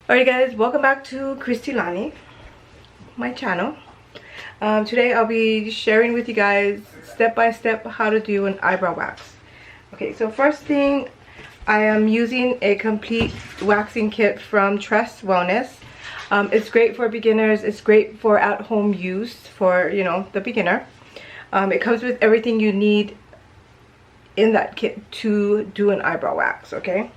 Alright guys, welcome back to Christy Lani, my channel. Today I'll be sharing with you guys step by step how to do an eyebrow wax. Okay, so first thing, I am using a complete waxing kit from Tress Wellness. It's great for beginners, it's great for at-home use for, you know, the beginner. It comes with everything you need in that kit to do an eyebrow wax, okay?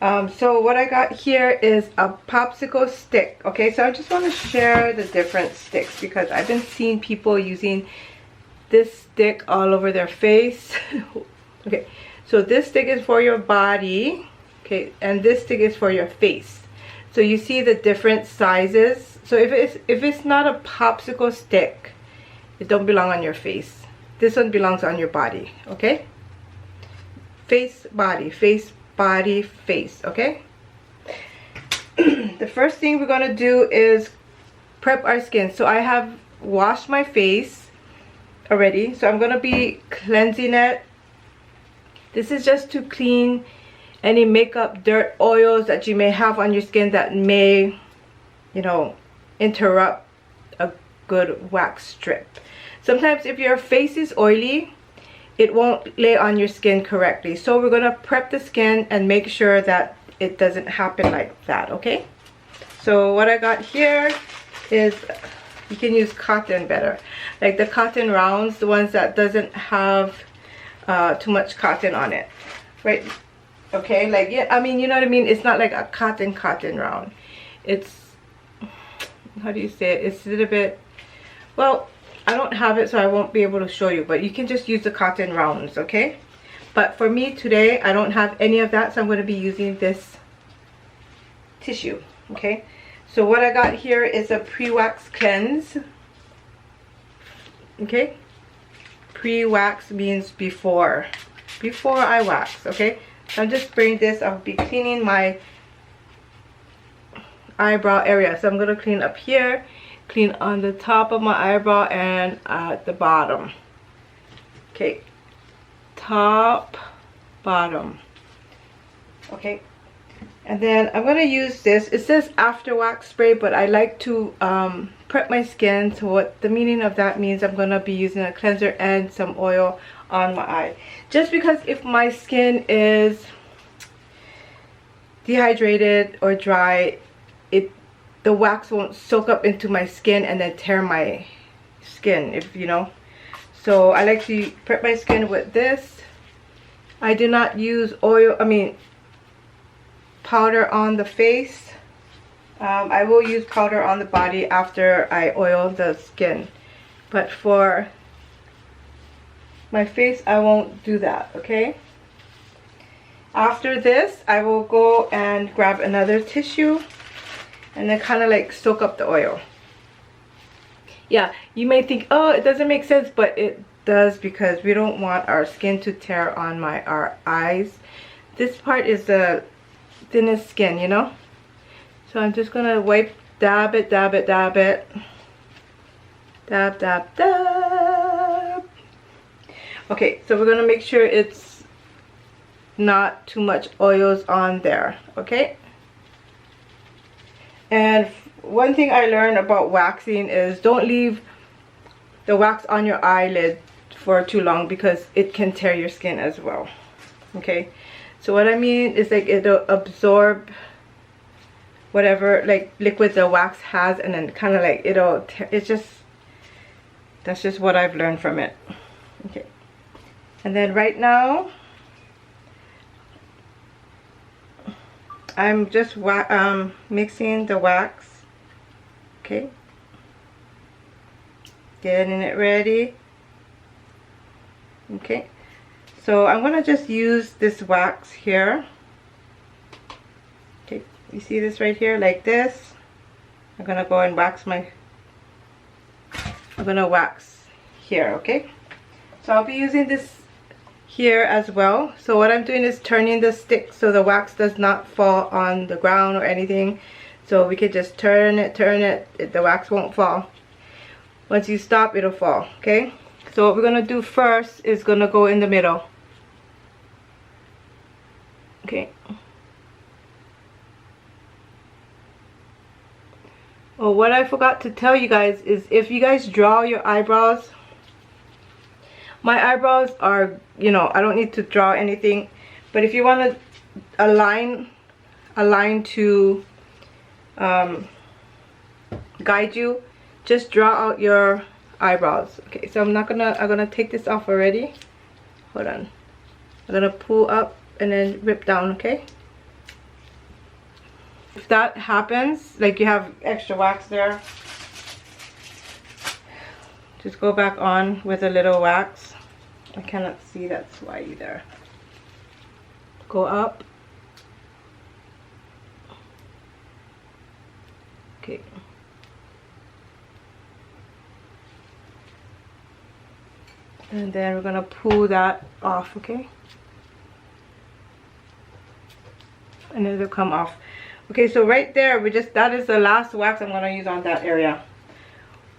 So what I got here is a popsicle stick. Okay, so I just want to share the different sticks because I've been seeing people using this stick all over their face. Okay, so this stick is for your body, okay, and this stick is for your face. So you see the different sizes. So if it's not a popsicle stick, it don't belong on your face. This one belongs on your body. Okay, face, body, face, body, face. Okay. The first thing we're gonna do is prep our skin. So I have washed my face already, so I'm gonna be cleansing it. This is just to clean any makeup, dirt, oils that you may have on your skin that may, you know, interrupt a good wax strip. Sometimes if your face is oily, it won't lay on your skin correctly. So we're gonna prep the skin and make sure that it doesn't happen like that, okay? So what I got here is, you can use cotton better. Like the cotton rounds, the ones that doesn't have too much cotton on it, right? Okay, like, yeah, I mean, you know what I mean? It's not like a cotton round. It's, how do you say it? It's a little bit, well, I don't have it, so I won't be able to show you, but you can just use the cotton rounds, okay? But for me today, I don't have any of that, so I'm going to be using this tissue, okay? So what I got here is a pre-wax cleanse, okay? Pre-wax means before I wax, okay? So I'm just spraying this. I'll be cleaning my eyebrow area. So I'm going to clean up here, clean on the top of my eyebrow and at the bottom. Okay, top, bottom. Okay, and then I'm gonna use this. It says after wax spray, but I like to prep my skin. So what the meaning of that means, I'm gonna be using a cleanser and some oil on my eye, just because if my skin is dehydrated or dry, the wax won't soak up into my skin and then tear my skin, if you know. So I like to prep my skin with this. I do not use oil, powder on the face. I will use powder on the body after I oil the skin, but for my face I won't do that, okay? After this, I will go and grab another tissue and then kind of like soak up the oil. Yeah, you may think, oh, it doesn't make sense, but it does, because we don't want our skin to tear on our eyes. This part is the thinnest skin, you know. So I'm just gonna wipe, dab it, dab it, dab it, dab, dab, dab. Okay, so we're gonna make sure it's not too much oils on there, okay? And one thing I learned about waxing is don't leave the wax on your eyelid for too long, because it can tear your skin as well, okay? So what I mean is, like, it'll absorb whatever like liquid the wax has, and then kind of like it's just, that's just what I've learned from it, okay? And then right now I'm just mixing the wax, okay, getting it ready, okay? So I'm gonna just use this wax here, okay? You see this right here, like this. I'm gonna go and wax I'm gonna wax here, okay? So I'll be using this here as well. So what I'm doing is turning the stick so the wax does not fall on the ground or anything. So we could just turn it, the wax won't fall. Once you stop, it'll fall, okay? So what we're gonna do first is gonna go in the middle, okay? Oh, what I forgot to tell you guys is if you guys draw your eyebrows, my eyebrows are, you know, I don't need to draw anything, but if you want to align to guide you, just draw out your eyebrows. Okay, so I'm gonna take this off already. Hold on. I'm gonna pull up and then rip down, okay? If that happens, like you have extra wax there, just go back on with a little wax. I cannot see, that's why either. Go up. Okay. And then we're gonna pull that off, okay? And it'll come off. Okay, so right there, that is the last wax I'm gonna use on that area.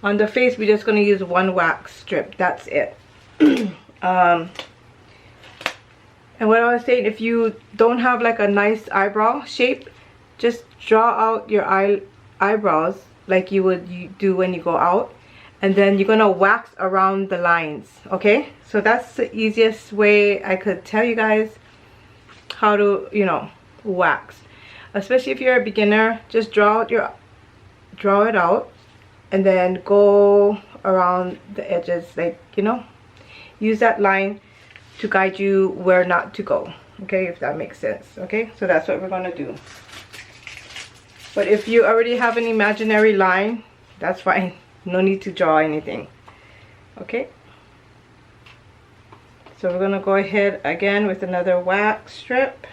On the face, we're just gonna use one wax strip. That's it. And what I was saying, if you don't have like a nice eyebrow shape, just draw out your eyebrows like you would do when you go out, and then you're gonna wax around the lines. Okay, so that's the easiest way I could tell you guys how to, you know, wax. Especially if you're a beginner, just draw it out and then go around the edges, like, you know, use that line to guide you where not to go. Okay, if that makes sense. Okay, so that's what we're gonna do. But if you already have an imaginary line, that's fine. No need to draw anything. Okay, so we're gonna go ahead again with another wax strip.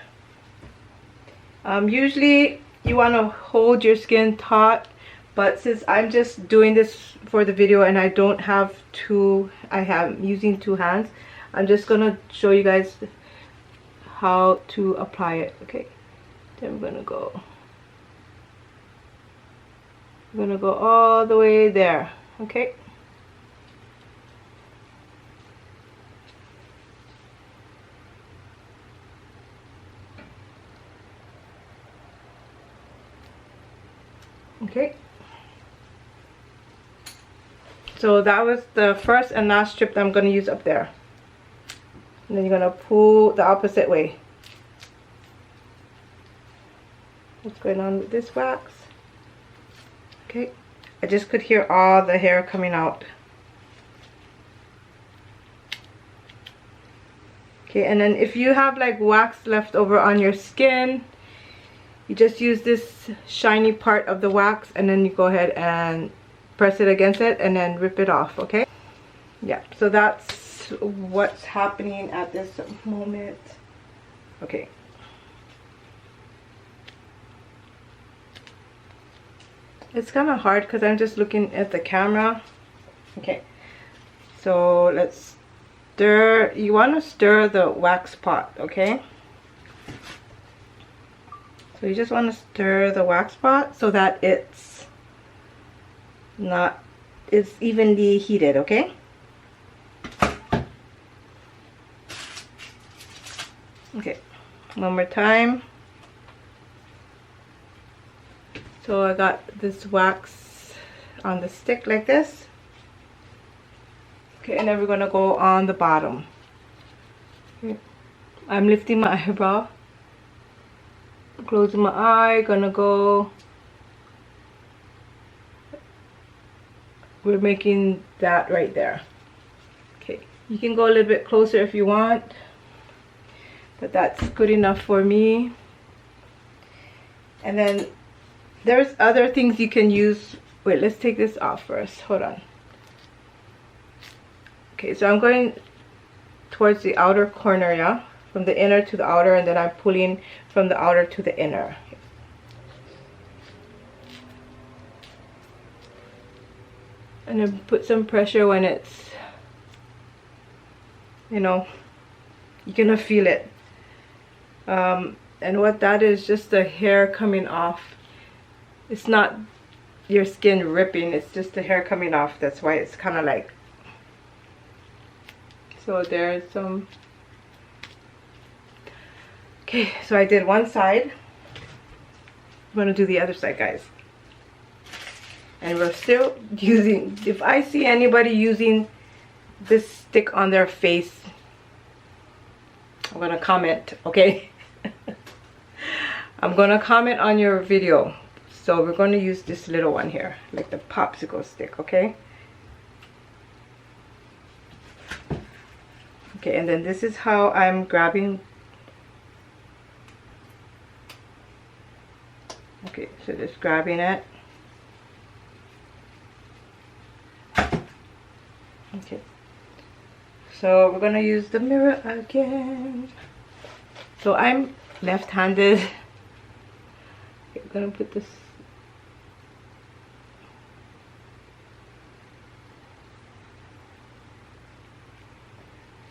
Usually you want to hold your skin taut, but since I'm just doing this for the video and I don't have I'm using two hands, I'm just gonna show you guys how to apply it. Okay, then we're gonna go all the way there. Okay, okay, so that was the first and last strip that I'm going to use up there. And then you're going to pull the opposite way. What's going on with this wax? Okay, I just could hear all the hair coming out. Okay, and then if you have like wax left over on your skin, you just use this shiny part of the wax and then you go ahead and press it against it and then rip it off. Okay, yeah, so that's what's happening at this moment. Okay, it's kind of hard because I'm just looking at the camera. Okay, so let's stir. You want to stir the wax pot. Okay, so you just want to stir the wax pot so that it's evenly heated. Okay, okay, one more time. So I got this wax on the stick like this. Okay, and then we're gonna go on the bottom. Okay. I'm lifting my eyebrow, closing my eye, gonna go. We're making that right there. Okay, you can go a little bit closer if you want, but that's good enough for me. And then there's other things you can use. Wait, let's take this off first. Hold on. Okay, so I'm going towards the outer corner, yeah? From the inner to the outer, and then I'm pulling from the outer to the inner. And then put some pressure when it's, you know, you're gonna feel it. And what that is, just the hair coming off. It's not your skin ripping, it's just the hair coming off. That's why it's kind of like, so there's some. Okay, so I did one side. I'm gonna do the other side, guys. And we're still using, if I see anybody using this stick on their face, I'm gonna comment, okay? I'm gonna comment on your video. So we're gonna use this little one here, like the popsicle stick, okay? Okay, and then this is how I'm grabbing. Okay, so just grabbing it. Okay, so we're gonna use the mirror again. So I'm left-handed. Okay, I'm gonna put this.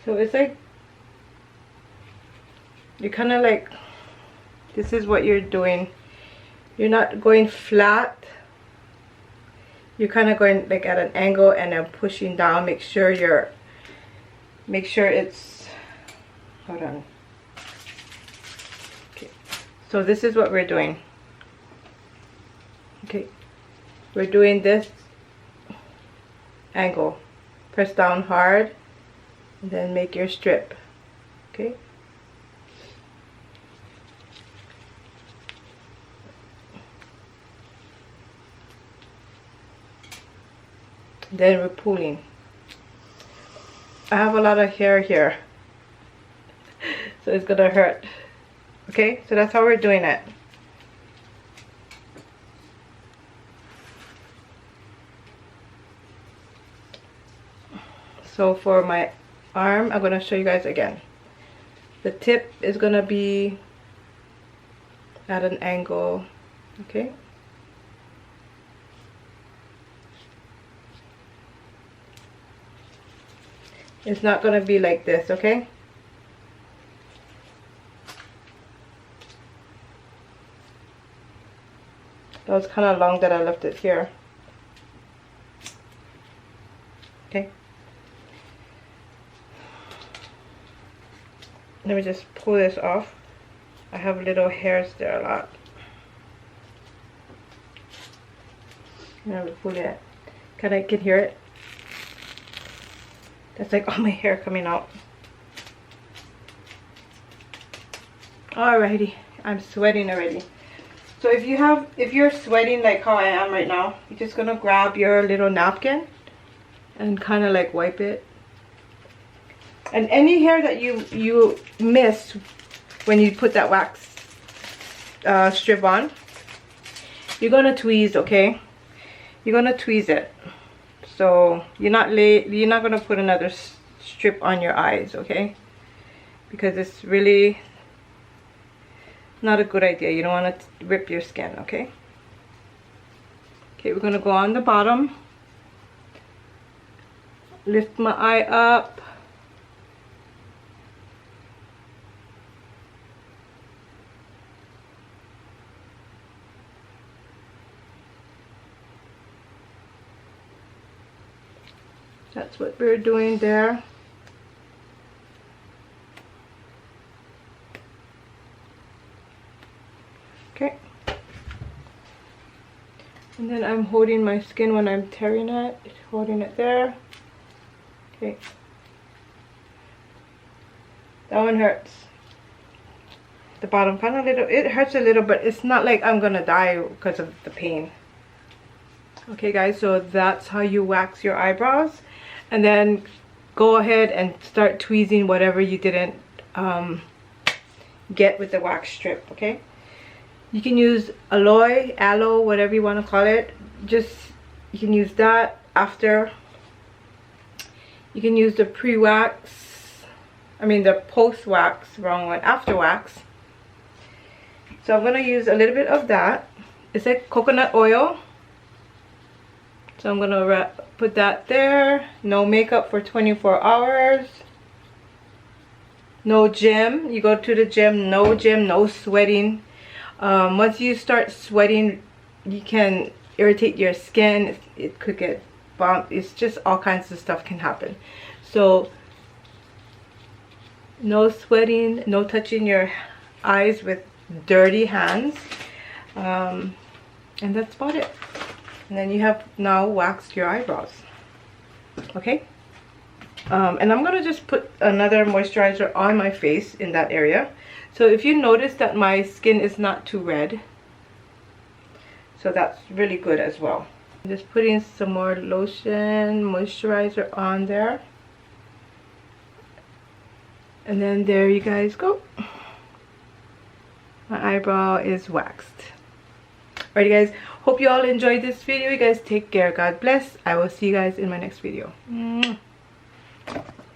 So it's like, you kind of like, this is what you're doing. You're not going flat. You're kind of going like at an angle and then pushing down. Make sure it's, hold on. Okay, so this is what we're doing. Okay, we're doing this angle. Press down hard and then make your strip. Okay. Then we're pulling. I have a lot of hair here, so it's gonna hurt. Okay, so that's how we're doing it. So for my arm, I'm gonna show you guys again. The tip is gonna be at an angle, okay? It's not gonna be like this, okay? That was kind of long that I left it here. Okay. Let me just pull this off. I have little hairs there a lot. Now we pull it. Can hear it? That's like all my hair coming out. Alrighty, I'm sweating already. So if you're sweating like how I am right now, you're just gonna grab your little napkin and kind of like wipe it. And any hair that you miss when you put that wax strip on, you're gonna tweeze, okay? You're gonna tweeze it. So you're not gonna put another strip on your eyes, okay? Because it's really not a good idea. You don't want to rip your skin, okay? Okay, we're gonna go on the bottom. Lift my eye up. That's what we're doing there. Okay. And then I'm holding my skin when I'm tearing it, holding it there. Okay. That one hurts. The bottom kind of little, it hurts a little, but it's not like I'm gonna die because of the pain. Okay guys, so that's how you wax your eyebrows. And then go ahead and start tweezing whatever you didn't get with the wax strip, okay? You can use aloe, whatever you want to call it. Just, you can use that after. You can use the pre-wax, the post-wax, wrong one, after wax. So I'm going to use a little bit of that. It's like coconut oil. So I'm going to put that there. No makeup for 24 hours. No gym. You go to the gym, no sweating. Once you start sweating, you can irritate your skin. It could get bumped. It's just all kinds of stuff can happen. So no sweating, no touching your eyes with dirty hands. And that's about it. And then you have now waxed your eyebrows. Okay. And I'm gonna just put another moisturizer on my face in that area. So if you notice that my skin is not too red, so that's really good as well. I'm just putting some more lotion, moisturizer on there. And then there you guys go. My eyebrow is waxed. Alright guys, hope you all enjoyed this video. You guys take care. God bless. I will see you guys in my next video.